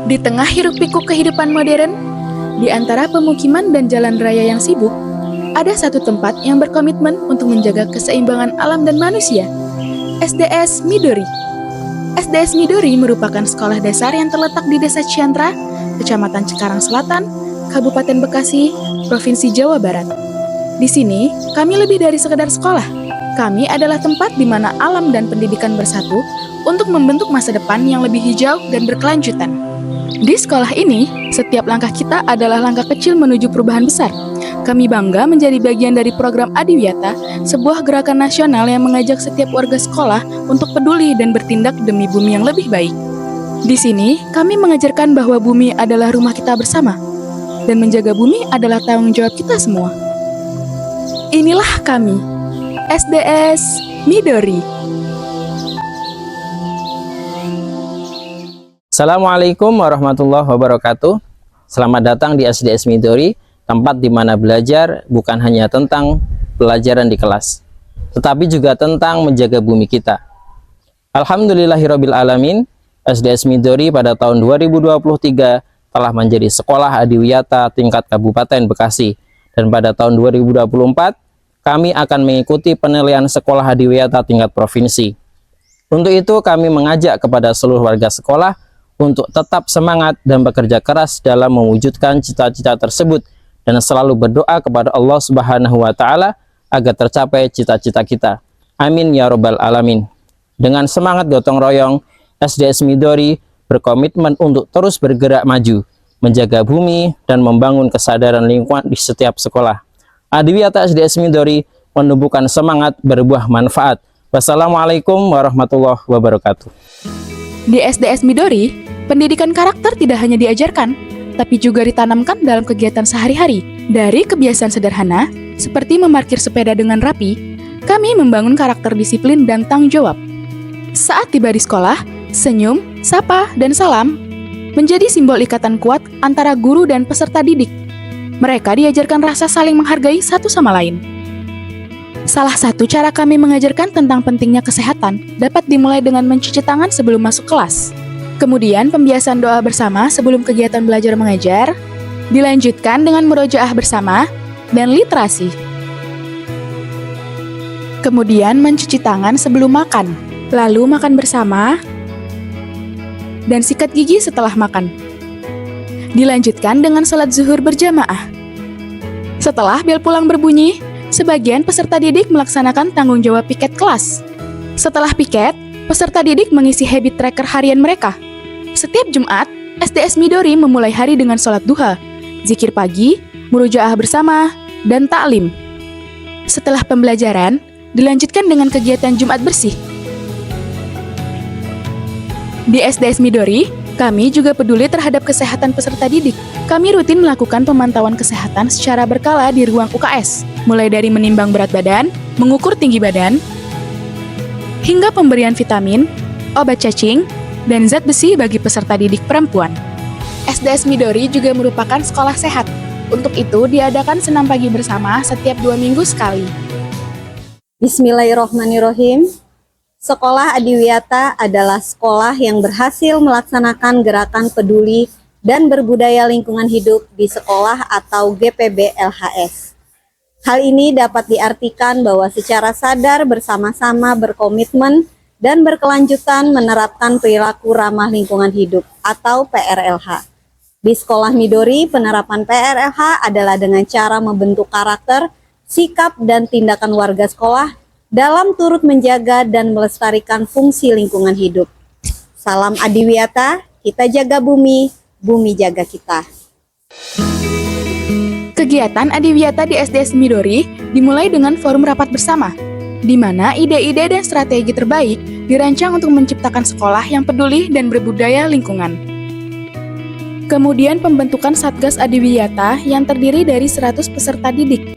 Di tengah hiruk-pikuk kehidupan modern, di antara pemukiman dan jalan raya yang sibuk, ada satu tempat yang berkomitmen untuk menjaga keseimbangan alam dan manusia, SDS Midori. SDS Midori merupakan sekolah dasar yang terletak di Desa Ciantra, Kecamatan Cikarang Selatan, Kabupaten Bekasi, Provinsi Jawa Barat. Di sini, kami lebih dari sekedar sekolah. Kami adalah tempat di mana alam dan pendidikan bersatu untuk membentuk masa depan yang lebih hijau dan berkelanjutan. Di sekolah ini, setiap langkah kita adalah langkah kecil menuju perubahan besar. Kami bangga menjadi bagian dari program Adiwiyata, sebuah gerakan nasional yang mengajak setiap warga sekolah untuk peduli dan bertindak demi bumi yang lebih baik. Di sini, kami mengajarkan bahwa bumi adalah rumah kita bersama, dan menjaga bumi adalah tanggung jawab kita semua. Inilah kami, SDS Midori. Assalamualaikum warahmatullahi wabarakatuh. Selamat datang di SDS Midori, tempat di mana belajar bukan hanya tentang pelajaran di kelas, tetapi juga tentang menjaga bumi kita. Alhamdulillahirabbil alamin, SDS Midori pada tahun 2023 telah menjadi sekolah adiwiyata tingkat Kabupaten Bekasi, dan pada tahun 2024 kami akan mengikuti penilaian sekolah adiwiyata tingkat provinsi. Untuk itu kami mengajak kepada seluruh warga sekolah untuk tetap semangat dan bekerja keras dalam mewujudkan cita-cita tersebut dan selalu berdoa kepada Allah Subhanahu wa Ta'ala agar tercapai cita-cita kita. Amin ya Rabbal Alamin. Dengan semangat gotong royong, SDS Midori berkomitmen untuk terus bergerak maju, menjaga bumi dan membangun kesadaran lingkungan di setiap sekolah. Adiwiyata SDS Midori menumbuhkan semangat berbuah manfaat. Wassalamualaikum warahmatullahi wabarakatuh. Di SDS Midori, pendidikan karakter tidak hanya diajarkan, tapi juga ditanamkan dalam kegiatan sehari-hari. Dari kebiasaan sederhana, seperti memarkir sepeda dengan rapi, kami membangun karakter disiplin dan tanggung jawab. Saat tiba di sekolah, senyum, sapa, dan salam menjadi simbol ikatan kuat antara guru dan peserta didik. Mereka diajarkan rasa saling menghargai satu sama lain. Salah satu cara kami mengajarkan tentang pentingnya kesehatan dapat dimulai dengan mencuci tangan sebelum masuk kelas. Kemudian pembiasaan doa bersama sebelum kegiatan belajar mengajar, dilanjutkan dengan murojaah bersama dan literasi. Kemudian mencuci tangan sebelum makan, lalu makan bersama, dan sikat gigi setelah makan. Dilanjutkan dengan sholat zuhur berjamaah. Setelah bel pulang berbunyi, sebagian peserta didik melaksanakan tanggung jawab piket kelas. Setelah piket, peserta didik mengisi habit tracker harian mereka. Setiap Jumat, SDS Midori memulai hari dengan sholat duha, zikir pagi, murojaah bersama, dan taklim. Setelah pembelajaran, dilanjutkan dengan kegiatan Jumat bersih. Di SDS Midori, kami juga peduli terhadap kesehatan peserta didik. Kami rutin melakukan pemantauan kesehatan secara berkala di ruang UKS, mulai dari menimbang berat badan, mengukur tinggi badan, hingga pemberian vitamin, obat cacing, dan zat besi bagi peserta didik perempuan. SDS Midori juga merupakan sekolah sehat. Untuk itu, diadakan senam pagi bersama setiap 2 minggu sekali. Bismillahirrohmanirrohim. Sekolah Adiwiyata adalah sekolah yang berhasil melaksanakan gerakan peduli dan berbudaya lingkungan hidup di sekolah atau GPB LHS. Hal ini dapat diartikan bahwa secara sadar bersama-sama berkomitmen dan berkelanjutan menerapkan perilaku ramah lingkungan hidup atau PRLH. Di sekolah Midori, penerapan PRLH adalah dengan cara membentuk karakter, sikap, dan tindakan warga sekolah dalam turut menjaga dan melestarikan fungsi lingkungan hidup. Salam Adiwiyata, kita jaga bumi, bumi jaga kita. Kegiatan Adiwiyata di SDS Midori dimulai dengan forum rapat bersama, di mana ide-ide dan strategi terbaik dirancang untuk menciptakan sekolah yang peduli dan berbudaya lingkungan. Kemudian pembentukan Satgas Adiwiyata yang terdiri dari 100 peserta didik.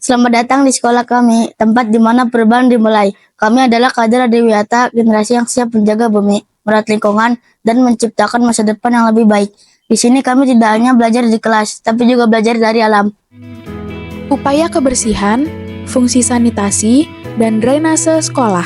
Selamat datang di sekolah kami, tempat di mana perubahan dimulai. Kami adalah kader Adiwiyata, generasi yang siap menjaga bumi, merawat lingkungan, dan menciptakan masa depan yang lebih baik. Di sini kami tidak hanya belajar di kelas, tapi juga belajar dari alam. Upaya kebersihan, fungsi sanitasi, dan drainase sekolah.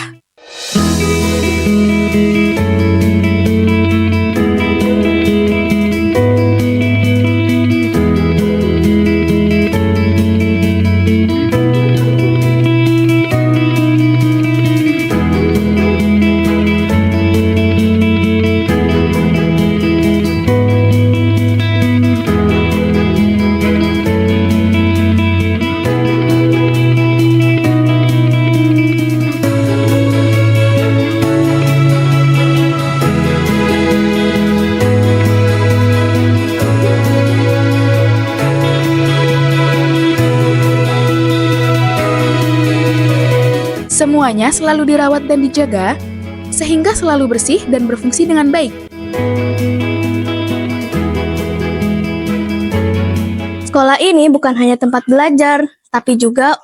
Semuanya selalu dirawat dan dijaga, sehingga selalu bersih dan berfungsi dengan baik. Sekolah ini bukan hanya tempat belajar, tapi juga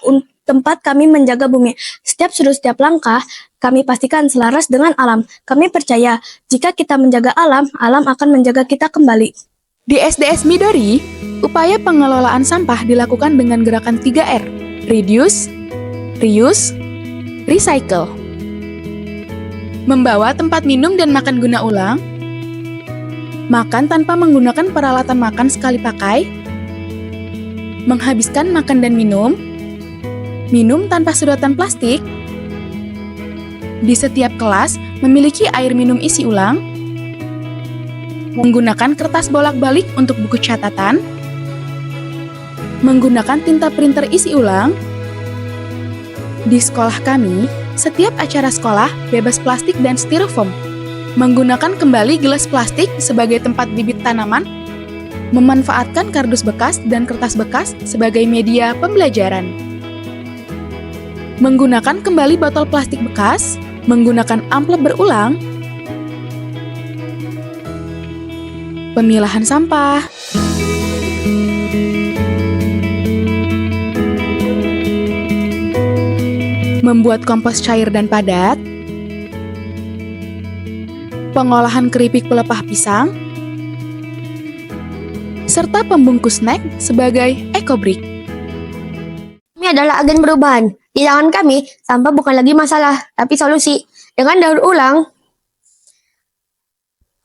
tempat kami menjaga bumi. Setiap sudut, setiap langkah, kami pastikan selaras dengan alam. Kami percaya, jika kita menjaga alam, alam akan menjaga kita kembali. Di SDS Midori, upaya pengelolaan sampah dilakukan dengan gerakan 3R, reduce, reuse, recycle. Membawa tempat minum dan makan guna ulang, makan tanpa menggunakan peralatan makan sekali pakai, menghabiskan makan dan minum, minum tanpa sedotan plastik, di setiap kelas memiliki air minum isi ulang, menggunakan kertas bolak-balik untuk buku catatan, menggunakan tinta printer isi ulang. Di sekolah kami, setiap acara sekolah bebas plastik dan styrofoam, menggunakan kembali gelas plastik sebagai tempat bibit tanaman, memanfaatkan kardus bekas dan kertas bekas sebagai media pembelajaran, menggunakan kembali botol plastik bekas, menggunakan amplop berulang, pemilahan sampah, membuat kompos cair dan padat, pengolahan keripik pelepah pisang, serta pembungkus snack sebagai ekobrik. Kami adalah agen perubahan. Di tangan kami, sampah bukan lagi masalah, tapi solusi. Dengan daur ulang,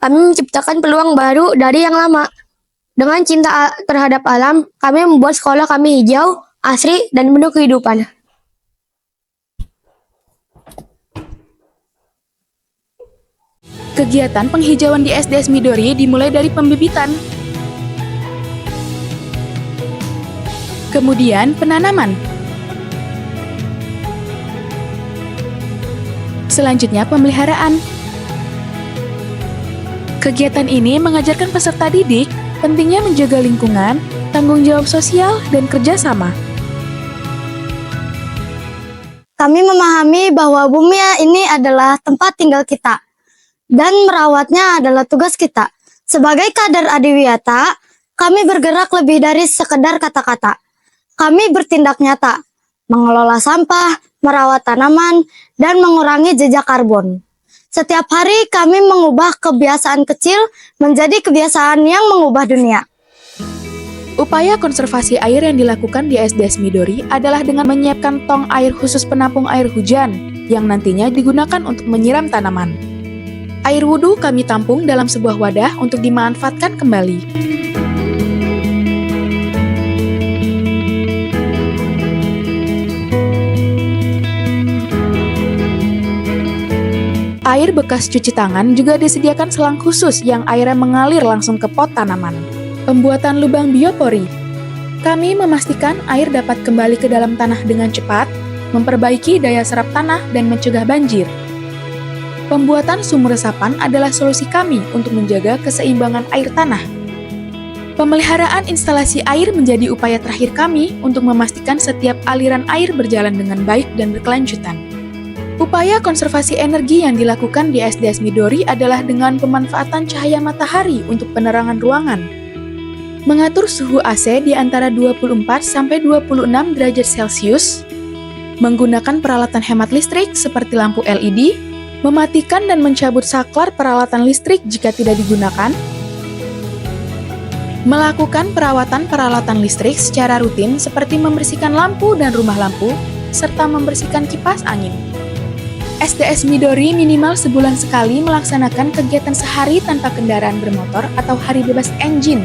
kami menciptakan peluang baru dari yang lama. Dengan cinta terhadap alam, kami membuat sekolah kami hijau, asri, dan penuh kehidupan. Kegiatan penghijauan di SDS Midori dimulai dari pembibitan, kemudian penanaman, selanjutnya pemeliharaan. Kegiatan ini mengajarkan peserta didik pentingnya menjaga lingkungan, tanggung jawab sosial, dan kerjasama. Kami memahami bahwa bumi ini adalah tempat tinggal kita, dan merawatnya adalah tugas kita. Sebagai kader Adiwiyata, kami bergerak lebih dari sekedar kata-kata. Kami bertindak nyata, mengelola sampah, merawat tanaman, dan mengurangi jejak karbon. Setiap hari kami mengubah kebiasaan kecil menjadi kebiasaan yang mengubah dunia. Upaya konservasi air yang dilakukan di SDS Midori adalah dengan menyiapkan tong air khusus penampung air hujan yang nantinya digunakan untuk menyiram tanaman. Air wudhu kami tampung dalam sebuah wadah untuk dimanfaatkan kembali. Air bekas cuci tangan juga disediakan selang khusus yang airnya mengalir langsung ke pot tanaman. Pembuatan lubang biopori. Kami memastikan air dapat kembali ke dalam tanah dengan cepat, memperbaiki daya serap tanah dan mencegah banjir. Pembuatan sumur resapan adalah solusi kami untuk menjaga keseimbangan air tanah. Pemeliharaan instalasi air menjadi upaya terakhir kami untuk memastikan setiap aliran air berjalan dengan baik dan berkelanjutan. Upaya konservasi energi yang dilakukan di SDS Midori adalah dengan pemanfaatan cahaya matahari untuk penerangan ruangan. Mengatur suhu AC di antara 24-26 derajat Celcius, menggunakan peralatan hemat listrik seperti lampu LED, mematikan dan mencabut saklar peralatan listrik jika tidak digunakan, melakukan perawatan peralatan listrik secara rutin seperti membersihkan lampu dan rumah lampu, serta membersihkan kipas angin. SDS Midori minimal sebulan sekali melaksanakan kegiatan sehari tanpa kendaraan bermotor atau hari bebas engine.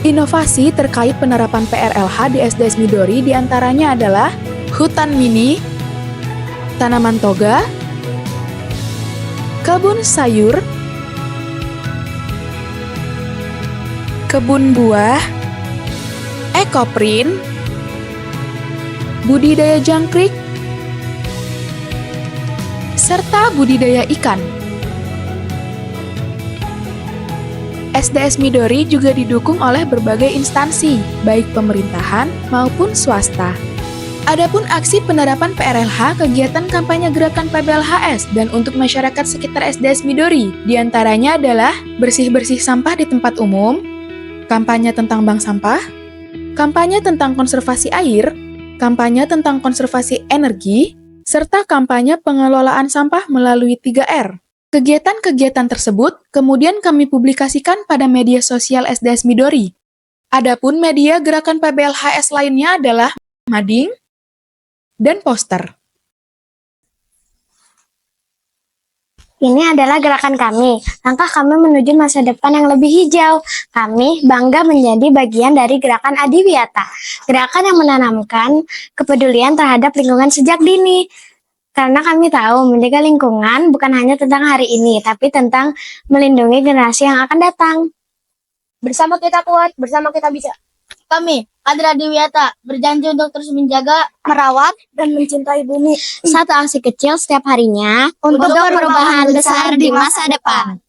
Inovasi terkait penerapan PRLH di SDS Midori diantaranya adalah hutan mini, tanaman toga, kebun sayur, kebun buah, ekoprint, budidaya jangkrik, serta budidaya ikan. SDS Midori juga didukung oleh berbagai instansi, baik pemerintahan maupun swasta. Adapun aksi penerapan PRLH, kegiatan kampanye gerakan PBLHS dan untuk masyarakat sekitar SDS Midori, diantaranya adalah bersih-bersih sampah di tempat umum, kampanye tentang bank sampah, kampanye tentang konservasi air, kampanye tentang konservasi energi, serta kampanye pengelolaan sampah melalui 3R. Kegiatan-kegiatan tersebut kemudian kami publikasikan pada media sosial SDS Midori. Adapun media gerakan PBLHS lainnya adalah mading dan poster. Ini adalah gerakan kami, langkah kami menuju masa depan yang lebih hijau. Kami bangga menjadi bagian dari gerakan Adiwiyata, gerakan yang menanamkan kepedulian terhadap lingkungan sejak dini. Karena kami tahu menjaga lingkungan bukan hanya tentang hari ini, tapi tentang melindungi generasi yang akan datang. Bersama kita kuat, bersama kita bisa. Kami, kader Adiwiyata, berjanji untuk terus menjaga, merawat, dan mencintai bumi. Satu aksi kecil setiap harinya untuk perubahan besar di masa depan.